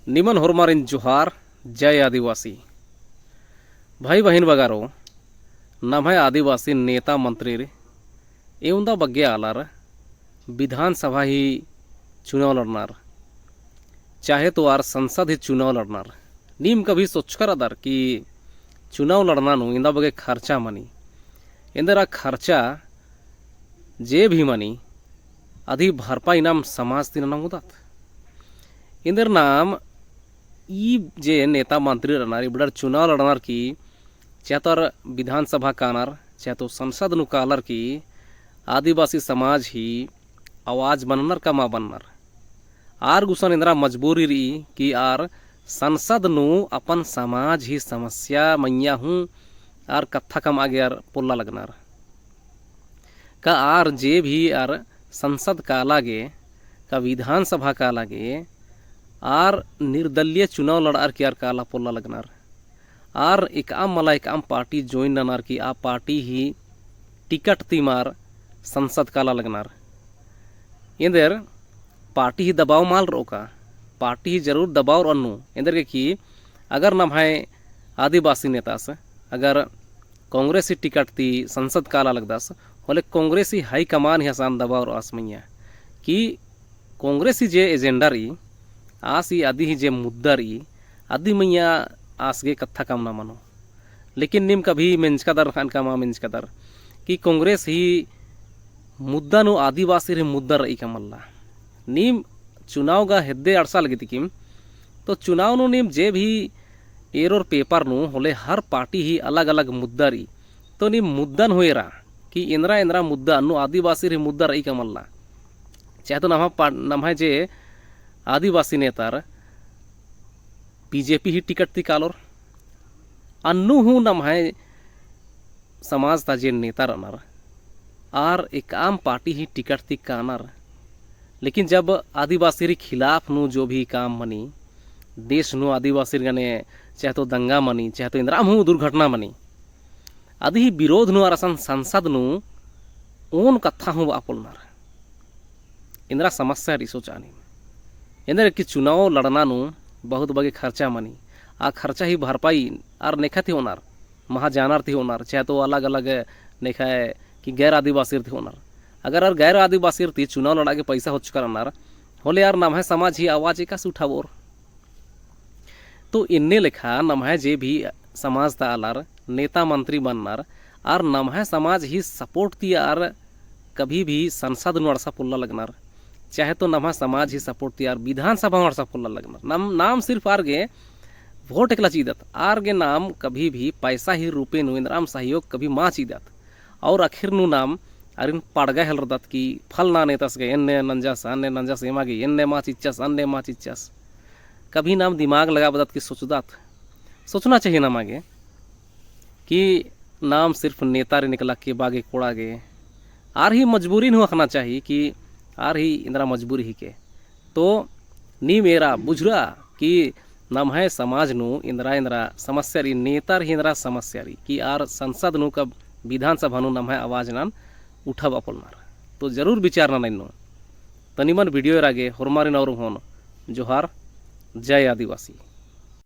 निमन होरमारिन जोहार जय आदिवासी भाई बहन बगारो नमः आदिवासी नेता मंत्री एवं बग्गे आलार विधानसभा ही चुनाव लड़नार चाहे तो आर संसद ही चुनाव लड़नार नीम कभी सोचकर अदर कि चुनाव लड़ना इंदा बगे खर्चा मनी इंदरा खर्चा जे भी मनी अधी भरपाई नाम समाज तीन नमुदात इंदर नाम ई जे नेता मंत्री रहनार इबडर चुनाव लड़नार की चाहे तो विधानसभा कानार चाहे तो संसद नु कालर की आदिवासी समाज ही आवाज बननार का मा बननार आर गुसन इंद्रा मजबूरी रही कि आर संसद नु अपन समाज ही समस्या मैया हूँ आर कत्था कम आगे आर पोल्ला लगनार का आर जे भी आर संसद का लागे का विधानसभा का लागे आर निर्दलीय चुनाव लड़ार की आर काला पोल्ला लगनार आर एक आम मला एक आम पार्टी ज्वाइन ननार की आ पार्टी ही टिकट तीमार संसद काला लगनार इंदर पार्टी ही दबाव माल रोका पार्टी ही जरूर दबाव अन्नु इंदर के कि अगर न भाई आदिवासी नेता से अगर कांग्रेस ही टिकट ती संसद काला लगदास होले कांग्रेस ही हाई कमान ही आसान दबाव आसमैया कि कांग्रेस ही जे एजेंडा रही आस ही आदि ही जे मुद्दा रही आदि मैया आस गे कत्था काम ना मानो लेकिन निम कभी मिंचकदर खान का माँ मिंचकदर कि कांग्रेस ही मुद्दा नु आदिवासी रे मुद्दा रही का मल्ला नीम चुनाव गा हेद्दे अड़सा लगी थी किम तो चुनाव नु नीम जे भी एरोर पेपर नु होले हर पार्टी ही अलग अलग मुद्दा रही तो नीम मुद्दन होएरा कि इंद्रा इंद्रा मुद्दा नु आदिवासी रे मुद्दा रही का मल्ला चाहे तो नम्हा जे आदिवासी नेतार बीजेपी ही टिकट थी कालोर अन्नु हूँ नम्हाय समाज ताजे नेता रनार आर एक आम पार्टी ही टिकट थी कानार लेकिन जब आदिवासी रे खिलाफ नु जो भी काम मनी देश नु आदिवासी गने चाहे तो दंगा मनी चाहे तो इंद्राम हूँ दुर्घटना मनी आदि ही विरोध नु आरसन संसद नु ओन कथा हूँ आपोलनार इंद्रा समस्या रिसो चानी इंद्र कि चुनाव लड़ना नु बहुत बगे खर्चा मनी आ खर्चा ही भरपाई आर नेखा थी होनार महा जानार थी होनार चाहे तो अलग अलग नेखा है कि गैर आदिवासी थी होनार अगर यार गैर आदिवासी थी चुनाव लड़ा के पैसा हो चुका रहनार होले यार नम है समाज ही आवाज एक उठावोर तो इन्ने लेखा नम है जे भी समाज ता आलार नेता मंत्री बननार आर नम है समाज ही सपोर्ट थी आर कभी भी संसद नड़सा पुल्ला लगनार चाहे तो नम्हा समाज ही सपोर्ट थी यार विधानसभा वर्षा पुल्ला लगना नाम सिर्फ आरगे वोट एकला चीदत आरगे नाम कभी भी पैसा ही रूपे नु इंद्राम सहयोग कभी माँ चीदत और आखिर नु नाम अरिन पड़गा हेलरदत की फल ना नेतस गए एन्ने नंजास एमागे एन्ने माँ चिच्चस अन्ने माँ चिच्चस कभी नाम दिमाग लगा बदत की सोचदात सोचना चाहिए नाम आगे कि नाम सिर्फ नेता रे निकला के बागे कोड़ा गे आर ही मजबूरी नु रखना चाहिए कि आर ही इंद्रा मजबूरी ही के तो नी मेरा बुझरा कि नम है समाज नु इंद्रा समस्या री नेता ही इंद्रा समस्या री कि आर संसद नु कब विधानसभा नु नम है आवाज नान उठब अपलनार तो जरूर विचार ना नो तनिमन वीडियो रागे होरमारिन और होन जोहार जय आदिवासी।